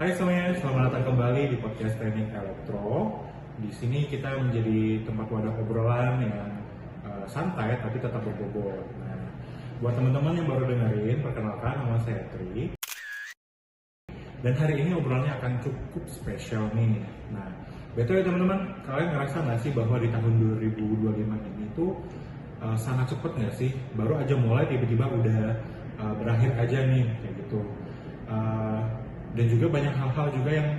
Hai semuanya, selamat datang kembali di podcast Teknik Elektro. Di sini kita menjadi tempat wadah obrolan yang santai tapi tetap berbobot. Nah, buat teman-teman yang baru dengerin, perkenalkan nama saya Tri. Dan hari ini obrolannya akan cukup spesial nih. Nah, betul ya teman-teman, kalian ngerasa nggak sih bahwa di tahun 2025 ini tuh sangat cepet nggak sih? Baru aja mulai tiba-tiba udah berakhir aja nih, kayak gitu. Dan juga banyak hal-hal juga yang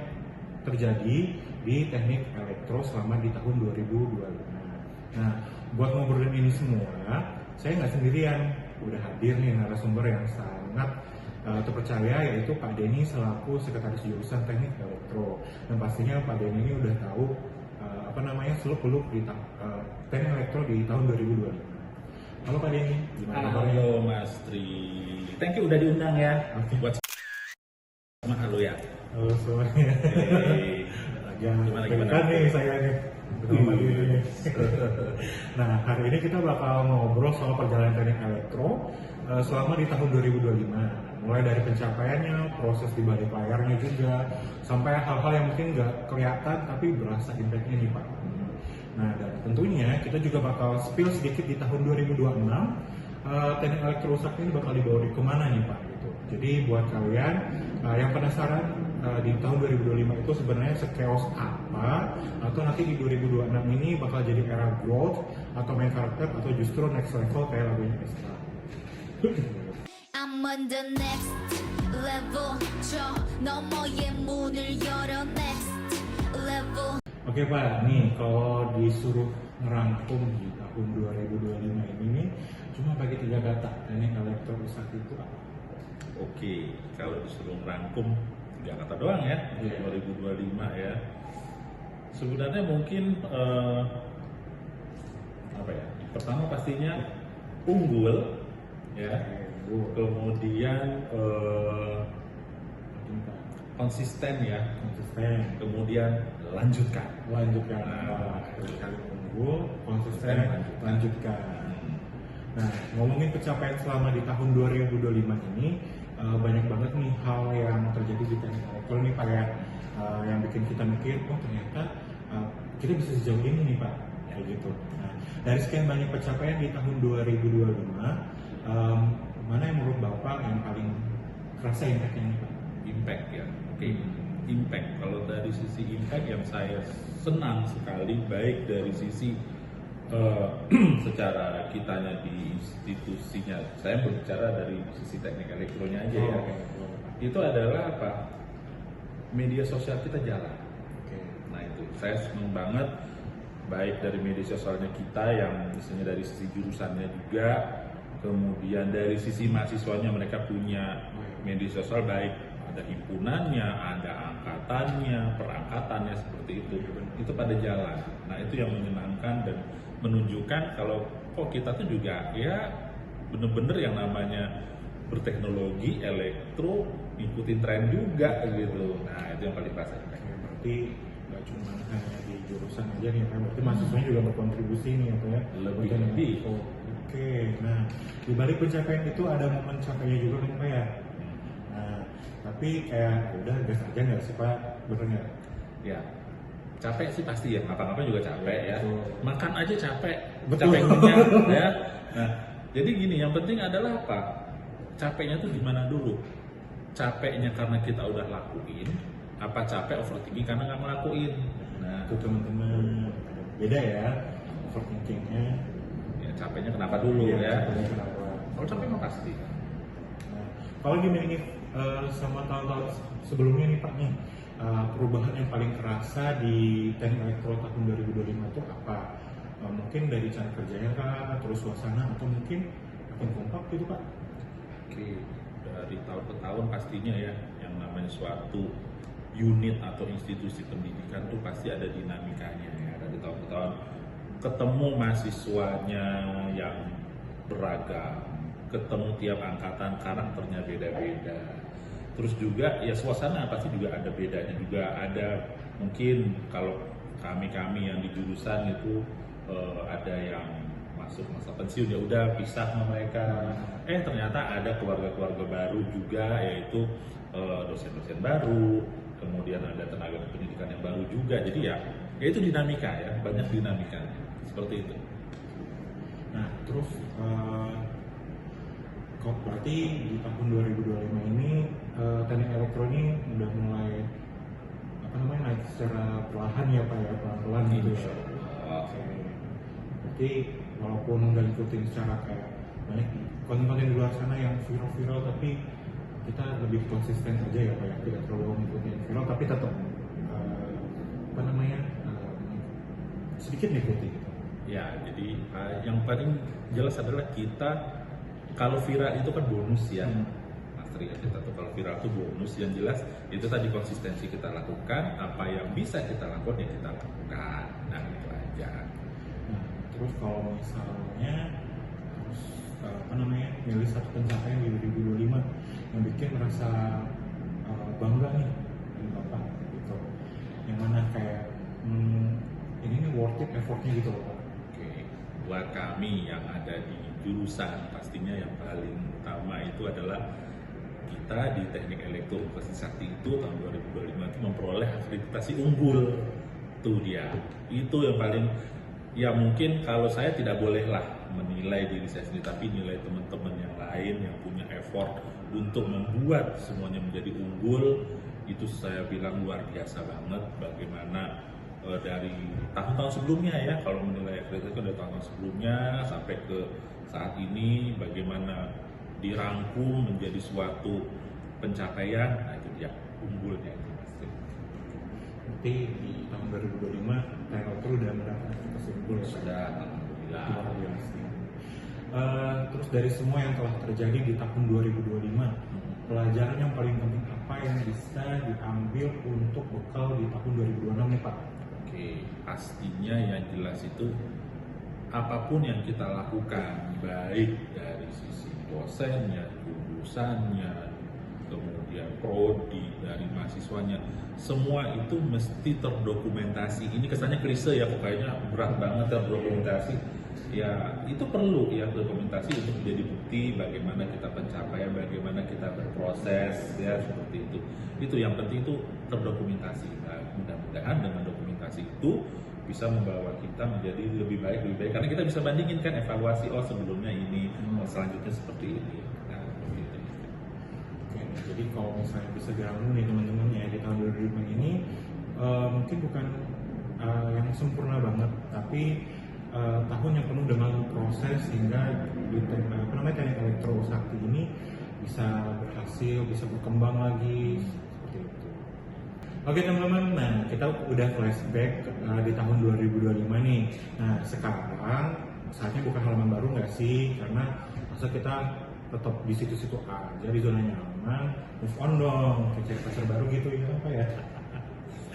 terjadi di teknik elektro selama di tahun 2025. Nah, buat ngobrolin ini semua, saya nggak sendirian. Udah hadir nih narasumber yang sangat terpercaya, yaitu Pak Denny selaku Sekretaris Jurusan Teknik Elektro. Dan pastinya Pak Denny ini udah tahu seluk-beluk di teknik elektro di tahun 2025. Halo Pak Denny, gimana kabarnya? Halo Mas Tri, thank you udah diundang ya. Oke. Buat sama halo ya. Halo semuanya. Gimana nih saya nih. Nah, hari ini kita bakal ngobrol soal perjalanan teknik elektro selama di tahun 2025. Mulai dari pencapaiannya, proses di balik layarnya juga, sampai hal-hal yang mungkin nggak kelihatan tapi berasa impact-nya nih Pak. Nah, dan tentunya kita juga bakal spill sedikit di tahun 2026. Teknik elektro rusak ini bakal dibawa kemana nih Pak? Gitu. Jadi buat kalian yang penasaran di tahun 2025 itu sebenarnya sekeos apa, atau nanti di 2026 ini bakal jadi era growth atau main karakter, atau justru next level kayak lagunya Estra. I'm on the next level. 저 너머의 문을 열어 next level. Oke Pak, nih kalau disuruh ngerangkum di tahun 2025 ini nih, cuma bagi 3 kata, teknik elektro rusak itu apa? Oke, kalau disuruh merangkum 3 kata doang ya, Yeah. 2025 ya. Sebenarnya mungkin pertama pastinya unggul ya. Kemudian konsisten ya. Konsisten. Kemudian lanjutkan. Sekali unggul, konsisten, lanjutkan. Nah, ngomongin pencapaian selama di tahun 2025 ini, banyak banget nih hal yang terjadi di teknik elektro nih Pak ya, yang bikin kita mikir, oh ternyata kita bisa sejauh ini nih Pak, kayak gitu. Nah, dari sekian banyak pencapaian di tahun 2025, mana yang menurut Bapak yang paling kerasa impact-nya nih Pak? Impact ya, oke. Impact, kalau dari sisi impact yang saya senang sekali, baik dari sisi secara kitanya di institusinya, saya berbicara dari sisi teknik elektronya aja ya. Itu adalah apa? Media sosial kita jalan. Nah itu, saya senang banget, baik dari media sosialnya kita yang misalnya dari sisi jurusannya juga, kemudian dari sisi mahasiswanya mereka punya media sosial, baik ada himpunannya, ada angkatannya, perangkatannya, seperti itu pada jalan. Nah itu yang menyenangkan dan menunjukkan kalau kok kita tuh juga ya bener-bener yang namanya berteknologi elektro, ikutin tren juga gitu. Nah itu yang paling terasa. Berarti nggak cuma hanya di jurusan aja nih Pak, berarti mahasiswanya juga berkontribusi nih ya Pak ya? Lebih. Oke, nah di balik pencapaian itu ada momen capeknya juga kan Pak ya? Nah, tapi kayak udah gas aja nggak sih Pak, bener nggak? Ya, capek sih pasti ya, ngapa-ngapa juga capek ya. Betul. Makan aja capek, Betul. capek kenyang ya. Nah, jadi gini, yang penting adalah apa? Capeknya tuh gimana dulu? Capeknya karena kita udah lakuin, apa capek overthinking karena nggak ngelakuin? Nah, Itu teman-teman beda ya overthinkingnya. ya capeknya kenapa dulu Iya, ya? capeknya kenapa? Kalau capek mah pasti. Nah, kalau gini ini sama tahun-tahun sebelumnya nih Pak nih, perubahan yang paling kerasa di teknik elektro tahun 2025 itu apa? Mungkin dari cara kerjanya kah, terus suasana, atau mungkin makin kompak gitu Pak? Oke, dari tahun ke tahun pastinya ya, yang namanya suatu unit atau institusi pendidikan tuh pasti ada dinamikanya ya. Dari tahun ke tahun ketemu mahasiswanya yang beragam, ketemu tiap angkatan karakternya beda-beda. Terus juga ya suasana pasti juga ada bedanya, juga ada mungkin kalau kami yang di jurusan itu ada yang masuk masa pensiun ya udah pisah sama mereka. Ternyata ada keluarga-keluarga baru juga, yaitu dosen-dosen baru, kemudian ada tenaga pendidikan yang baru juga. Jadi ya itu dinamika ya, banyak dinamikanya seperti itu. Nah, terus kok berarti di tahun 2025 ini teknik elektro ini udah mulai naik secara perlahan ya Pak ya, pelan-pelan gitu ya. Oke. Berarti walaupun nggak ikutin secara kayak banyak konten-konten di luar sana yang viral-viral, tapi kita lebih konsisten aja ya Pak ya, tidak terlalu ngikutin viral tapi tetap sedikit mengikuti gitu. Ya, jadi yang paling jelas adalah kita kalau viral itu kan bonus ya. Mas Tri, kita tuh kalau viral itu bonus, yang jelas itu tadi konsistensi kita lakukan, apa yang bisa kita lakukan ya kita lakukan. Nah, itu aja. Nah, terus kalau misalnya harus milih satu pencapaian di 2025 yang bikin merasa bangga nih dari Bapak gitu. Yang mana kayak ini nih worth it effortnya gitu loh Pak. Oke, buat kami yang ada di jurusan pastinya yang paling utama itu adalah kita di Teknik Elektro Universitas Sakti itu tahun 2025 itu memperoleh akreditasi unggul. Tuh dia, itu yang paling, ya mungkin kalau saya tidak bolehlah menilai diri saya sendiri, tapi nilai teman-teman yang lain yang punya effort untuk membuat semuanya menjadi unggul, itu saya bilang luar biasa banget. Bagaimana dari tahun-tahun sebelumnya ya, kalau menilai akreditasi itu dari tahun sebelumnya sampai ke saat ini, bagaimana dirangkum menjadi suatu pencapaian, nah itu dia unggulnya itu pasti. Berarti di tahun 2025 Elektro udah mendapatkan akreditasi unggul ya? Sudah, alhamdulillah. Luar biasa. Terus dari semua yang telah terjadi di tahun 2025, pelajaran yang paling penting apa yang bisa diambil untuk bekal di tahun 2026 nih Pak? Oke, pastinya yang jelas itu apapun yang kita lakukan, baik dari sisi dosennya, jurusannya, kemudian prodi dari mahasiswanya, semua itu mesti terdokumentasi. Ini kesannya klise ya, pokoknya berat banget terdokumentasi. Ya itu perlu ya dokumentasi untuk menjadi bukti bagaimana kita pencapaian, bagaimana kita berproses ya seperti itu. Itu yang penting itu terdokumentasi. Nah, mudah-mudahan dengan dokumentasi itu bisa membawa kita menjadi lebih baik karena kita bisa bandingin kan, evaluasi oh sebelumnya ini, oh selanjutnya seperti ini. Nah, begitu. Oke, jadi kalau misalnya bisa dirangkum nih teman-teman ya di tahun 2025 ini mungkin bukan yang sempurna banget, tapi tahun yang penuh dengan proses sehingga di teknik elektro sakti ini bisa berhasil, bisa berkembang lagi seperti itu. Oke teman-teman, nah kita udah flashback di tahun 2025 nih. Nah sekarang saatnya bukan halaman baru nggak sih? Karena masa kita tetap di situ-situ aja, di zona nyaman, move on dong, cari pacar baru gitu ya apa ya?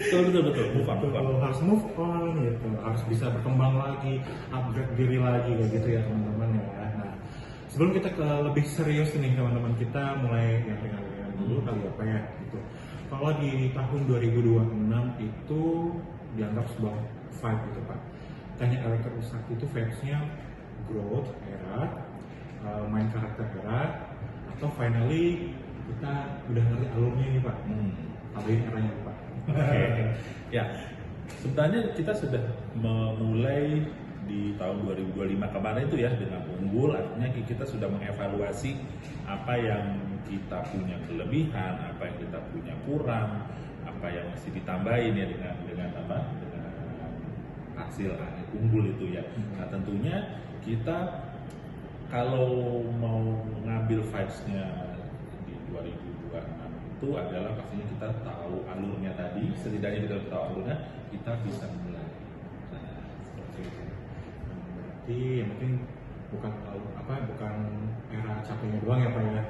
Betul, move on. Harus move on gitu, harus bisa berkembang lagi, upgrade diri lagi kayak gitu ya teman-teman ya. Nah sebelum kita ke lebih serius nih teman-teman, kita mulai yang ringan-ringan dulu kali apa ya gitu. Kalau di tahun 2026 itu dianggap sebuah vibe gitu Pak. Teknik Elektro Sakti itu vibes-nya growth era, main karakter era, atau finally kita udah ngerti alurnya nih Pak. Tambahin eranya Pak. Ya, sebenarnya kita sudah memulai di tahun 2025 kemarin itu ya dengan unggul, artinya kita sudah mengevaluasi apa yang kita punya kelebihan, apa yang kita punya kurang, apa yang mesti ditambahin ya dengan hasil unggul itu ya. Nah tentunya kita kalau mau mengambil vibes-nya di 2026 itu adalah pastinya kita tahu alurnya tadi, setidaknya kita tahu alurnya, kita bisa mulai. Nah, seperti itu. Berarti yang penting bukan era capeknya doang ya Pak ya.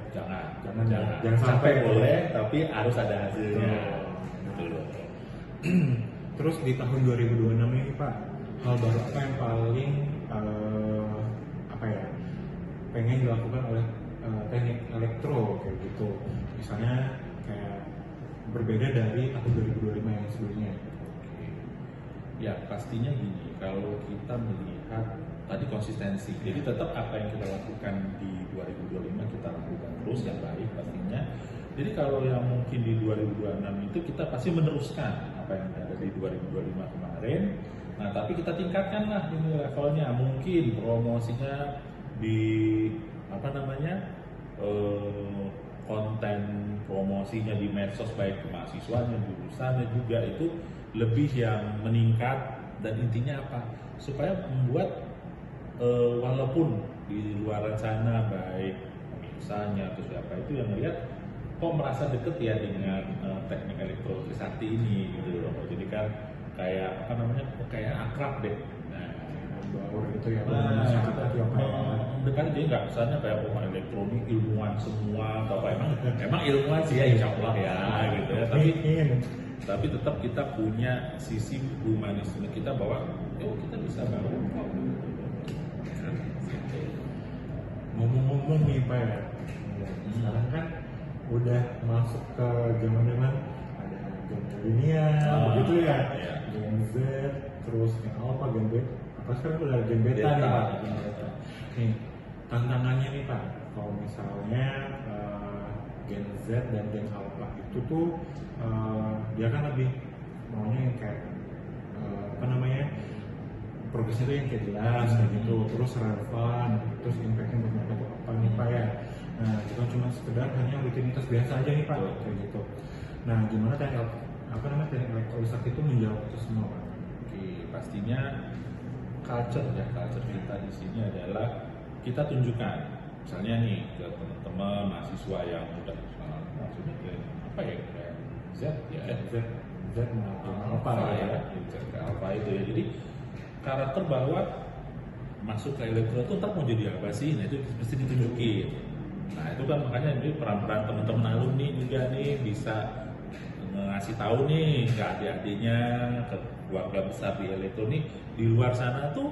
Jangan sampai boleh, tapi harus ada hasilnya. Betul. Terus di tahun 2026 ini Pak, hal baru apa yang paling pengen dilakukan oleh teknik elektro kayak gitu? Misalnya kayak berbeda dari tahun 2025 yang sebelumnya. Ya pastinya gini, kalau kita melihat tadi konsistensi. Jadi tetap apa yang kita lakukan di 2025 kita lakukan terus yang baik pastinya. Jadi kalau yang mungkin di 2026 itu kita pasti meneruskan apa yang ada di 2025 kemarin. Nah tapi kita tingkatkan lah ini levelnya, mungkin promosinya di apa namanya konten promosinya di medsos baik ke mahasiswanya, jurusannya juga itu lebih yang meningkat, dan intinya apa? Supaya membuat walaupun di luar sana baik misalnya atau siapa itu yang melihat kok merasa deket ya dengan teknik elektro Trisakti ini gitu loh. Jadi kan kayak apa namanya kayak akrab deh. Nah, baru gitu ya. Dekat jadi nggak kesannya kayak elektronik ilmuwan semua atau apa, emang ilmuwan sih ya insya Allah ya gitu ya, tapi tetap kita punya sisi humanisme kita bahwa kita bisa bangun kok. Ngomong-ngomong nih Pak ya, sekarang kan udah masuk ke zaman-zaman ada Gen milenial begitu ya, Gen Z, terus Gen Alpha, Gen B, apa sekarang udah Gen Beta nih Pak. Nih tantangannya nih Pak, kalau misalnya Gen Z dan Gen Alpha itu tuh dia kan lebih maunya yang kayak apa namanya progresnya tuh yang kayak jelas kayak gitu, terus relevan, terus impactnya buat mereka tuh apa nih Pak ya. Nah kita cuma sekedar hanya rutinitas biasa aja nih Pak kayak gitu. Nah gimana teknik apa namanya teknik elektrolisasi itu menjawab itu semua Pak? Oke, pastinya culture kita di sini adalah kita tunjukkan, misalnya nih ke teman-teman mahasiswa yang udah maksudnya apa ya kayak Z ya Z apa ya? Apa itu ya, jadi karakter bahwa masuk ke elektro itu ntar mau jadi apa sih, nah itu mesti ditunjukin. Nah itu kan makanya ini peran-peran teman-teman alumni juga nih bisa ngasih tahu nih ke adik-adiknya, ke keluarga besar di elektronik di luar sana tuh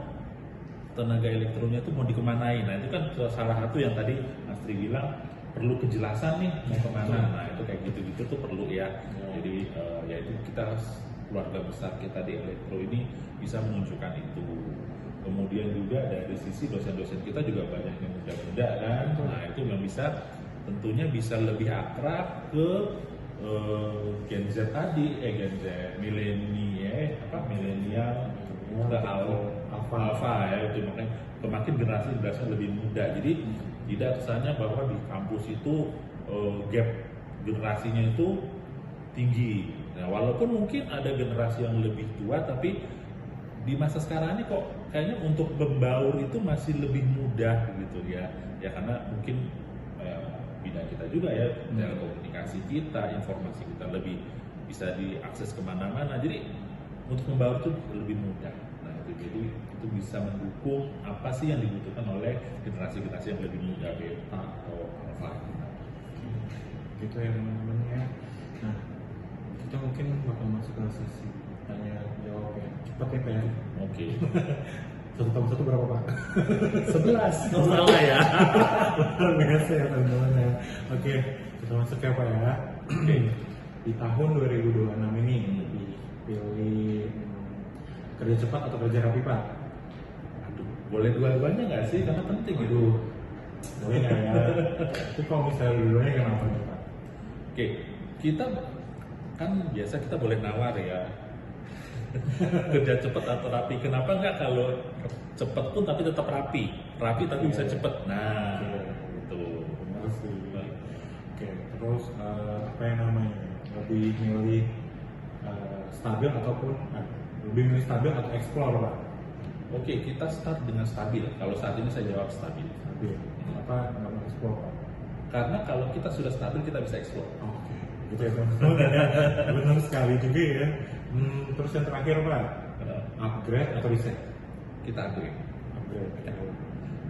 tenaga elektroniknya tuh mau dikemanain. Nah itu kan salah satu yang tadi Mas Tri bilang perlu kejelasan nih mau kemana. Nah itu kayak gitu-gitu tuh perlu ya. Jadi ya itu kita keluarga besar kita di elektro ini bisa menunjukkan itu. Kemudian juga dari sisi dosen-dosen kita juga banyak yang muda-muda kan. Nah itu yang bisa tentunya bisa lebih akrab ke Gen Z tadi, Gen Z milenial ke alpha ya, itu makanya semakin generasi lebih muda. Jadi tidak kesannya bahwa di kampus itu gap generasinya itu tinggi. Nah, walaupun mungkin ada generasi yang lebih tua, tapi di masa sekarang ini kok kayaknya untuk membaur itu masih lebih mudah gitu ya. Ya karena mungkin bidang kita juga ya, telekomunikasi kita, informasi kita lebih bisa diakses kemana-mana. Jadi untuk membaur itu lebih mudah. Nah jadi itu bisa mendukung apa sih yang dibutuhkan oleh generasi-generasi yang lebih muda, beta atau alpha. Gitu ya teman-teman ya. Nah kita mungkin bakal masuk ke sesi tanya jawab ya, cepat ya Pak ya. Oke. Satu tambah satu berapa Pak? 11. Oh, salah ya. Luar biasa ya teman-teman ya. Oke, kita masuk ya Pak ya. Di tahun 2026 ini dipilih kerja cepat atau kerja rapi Pak? Aduh, boleh dua-duanya nggak sih? Karena penting gitu. Aduh, boleh nggak ya? Tapi kalau misalnya dua-duanya kenapa nih Pak? Oke, kita kan biasa kita boleh nawar ya. Kerja cepat atau rapi, kenapa nggak kalau cepat pun tapi tetap rapi tapi bisa cepat. Nah itu benar sih. Oke, terus apa yang namanya lebih milih stabil ataupun lebih milih stabil atau explore Pak? Oke, kita start dengan stabil. Kalau saat ini saya jawab stabil. Apa nggak mau explore Pak? Karena kalau kita sudah stabil kita bisa explore. Oke, gitu ya teman-teman. Benar sekali juga ya. Terus yang terakhir Pak, upgrade atau reset? Kita upgrade. Upgrade.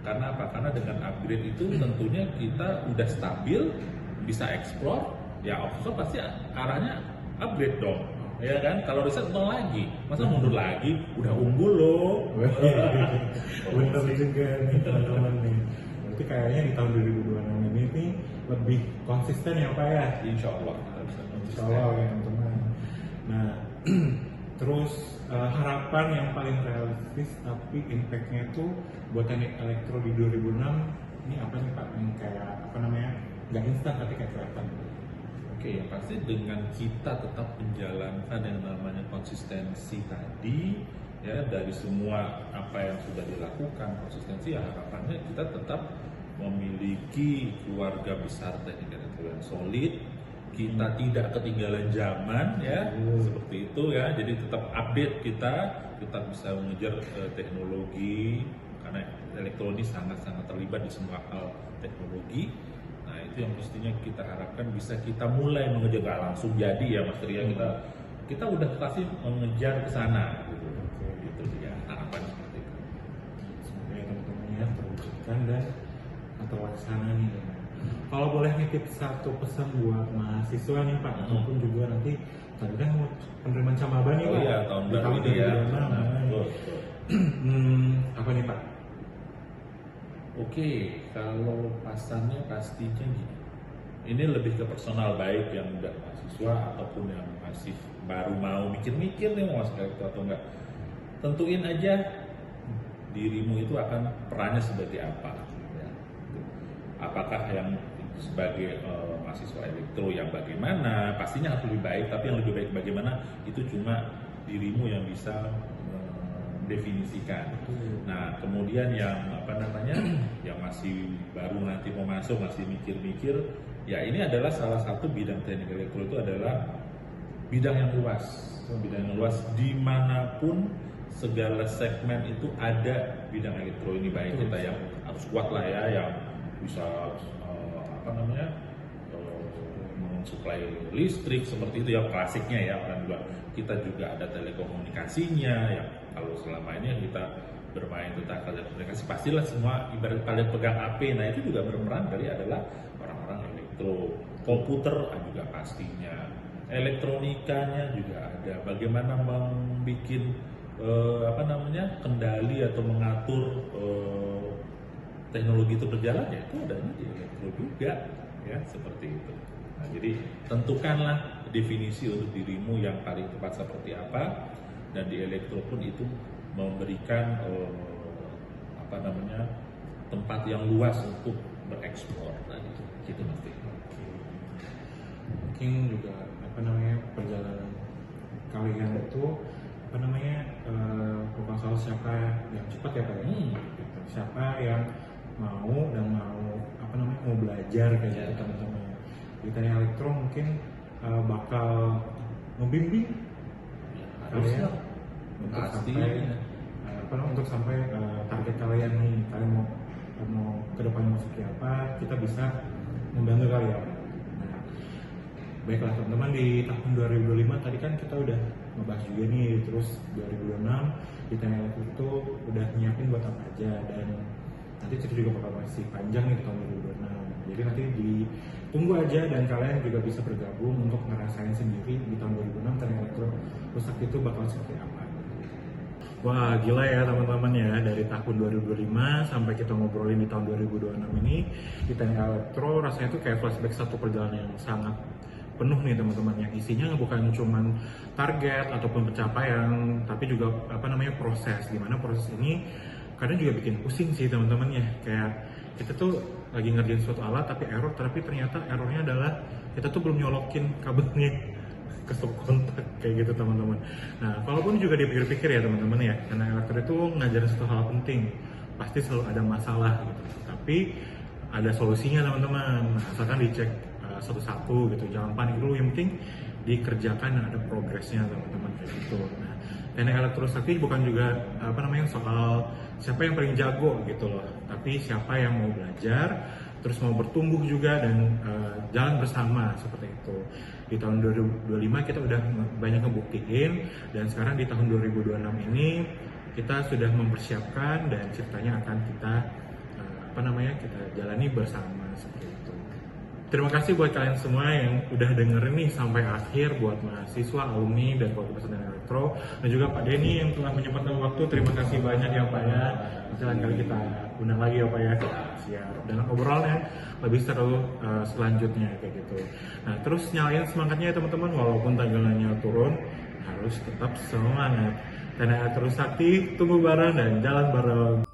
Karena apa? Karena dengan upgrade itu tentunya kita udah stabil, bisa explore, ya of course pasti arahnya upgrade dong. Ya kan? Kalau reset nol lagi, masa mundur lagi? Udah unggul loh. Benar juga nih teman-teman nih. Berarti kayaknya di tahun 2026 ini nih lebih konsisten ya Pak ya? Insya Allah kita bisa Insya Allah ya teman-teman. Nah Terus harapan yang paling realistis tapi impactnya itu buat teknik elektro di 2006 ini apa nih Pak? Yang kayak apa namanya? Nggak instan tapi kayak kelihatan. Oke, yang pasti dengan kita tetap menjalankan yang namanya konsistensi tadi, ya dari semua apa yang sudah dilakukan konsistensi, ya harapannya kita tetap memiliki keluarga besar teknik elektro yang solid, kita tidak ketinggalan zaman ya, seperti itu ya. Jadi tetap update kita bisa mengejar teknologi karena elektronik sangat-sangat terlibat di semua hal teknologi. Nah itu yang pastinya kita harapkan bisa kita mulai mengejar, nggak langsung jadi ya Mas Ria, kita udah pasti mengejar ke sana gitu ya, harapan seperti itu. Semoga ya teman-temannya terwujudkan dan terlaksana nih. Kalau boleh nitip satu pesan buat mahasiswa nih Pak, ataupun juga nanti tadi kan mau penerimaan Camaba nih Oh Pak. iya, tahun Di baru ini ya. 2026. Apa nih Pak? Oke, kalau pasannya pastinya gini. Ini lebih ke personal, baik yang udah mahasiswa ataupun yang masih baru mau mikir-mikir nih mau masuk elektro atau enggak. Tentuin aja dirimu itu akan perannya sebagai apa. Ya. Apakah yang sebagai mahasiswa elektro yang bagaimana, pastinya harus lebih baik, tapi yang lebih baik bagaimana itu cuma dirimu yang bisa definisikan. Nah, kemudian yang apa namanya, yang masih baru nanti mau masuk, masih mikir-mikir, ya ini adalah salah satu bidang teknik elektro itu adalah bidang yang luas, dimanapun segala segmen itu ada bidang elektro ini, baik kita yang harus kuat lah ya, yang bisa apa namanya mensuplai listrik seperti itu ya klasiknya ya, dan kita juga ada telekomunikasinya ya. Kalau selama ini yang kita bermain tentang telekomunikasi, pastilah semua ibarat kalian pegang HP, nah itu juga berperan dari adalah orang-orang elektro. Komputer juga pastinya, elektronikanya juga ada. Bagaimana membuat apa namanya kendali atau mengatur teknologi itu berjalan, ya itu adanya di elektro juga ya, seperti itu. Nah, jadi tentukanlah definisi untuk dirimu yang paling tepat seperti apa, dan di elektro pun itu memberikan apa namanya tempat yang luas untuk bereksplor. Nah gitu nanti. Mungkin juga apa namanya perjalanan kalian itu apa namanya bukan soal siapa yang cepat ya Pak ya. Gitu. Siapa yang mau dan mau apa namanya mau belajar kayak gitu teman-teman. Di teknik elektro mungkin bakal membimbing kalian untuk sampai apa namanya, untuk sampai target kalian nih, kalian mau ke depan mau seperti apa, kita bisa membantu kalian. Nah, baiklah teman-teman, di tahun 2025 tadi kan kita udah ngebahas juga nih, terus 2026 di teknik elektro itu udah nyiapin buat apa aja, dan nanti cerita juga bakal masih panjang nih di tahun 2026. Jadi nanti ditunggu aja, dan kalian juga bisa bergabung untuk ngerasain sendiri di tahun 2006 teknik elektro rusak itu bakal seperti apa. Wah gila ya teman-teman ya, dari tahun 2025 sampai kita ngobrolin di tahun 2026 ini di teknik elektro, rasanya tuh kayak flashback satu perjalanan yang sangat penuh nih teman-teman, yang isinya bukan cuman target ataupun pencapaian, tapi juga apa namanya proses, dimana proses ini kadang juga bikin pusing sih teman-teman ya. Kayak kita tuh lagi ngerjain suatu alat tapi error, tapi ternyata errornya adalah kita tuh belum nyolokin kabelnya ke stop kontak kayak gitu teman-teman. Nah, kalaupun juga dipikir-pikir ya teman-teman ya, karena elektro itu ngajarin satu hal penting, pasti selalu ada masalah gitu, tapi ada solusinya teman-teman. Nah, asalkan dicek satu-satu gitu, jangan panik dulu, yang penting dikerjakan dan ada progresnya teman-teman kayak gitu. Nah, teknik elektro sakti bukan juga apa namanya soal siapa yang paling jago gitu loh, tapi siapa yang mau belajar, terus mau bertumbuh juga, dan jalan bersama seperti itu. Di tahun 2025 kita udah banyak ngebuktiin, dan sekarang di tahun 2026 ini kita sudah mempersiapkan, dan ceritanya akan kita apa namanya kita jalani bersama seperti itu. Terima kasih buat kalian semua yang udah dengerin nih sampai akhir, buat mahasiswa, alumni, dan fakultas teknik elektro, dan juga Pak Denny yang telah menyempatkan waktu. Terima kasih banyak ya Pak ya. Lain kali kita undang lagi ya Pak ya. Siap. Dan obrolannya lebih seru selanjutnya kayak gitu. Nah terus nyalain semangatnya ya teman-teman, walaupun tanggalannya turun, harus tetap semangat. Karena terus aktif, tumbuh bareng dan jalan bareng.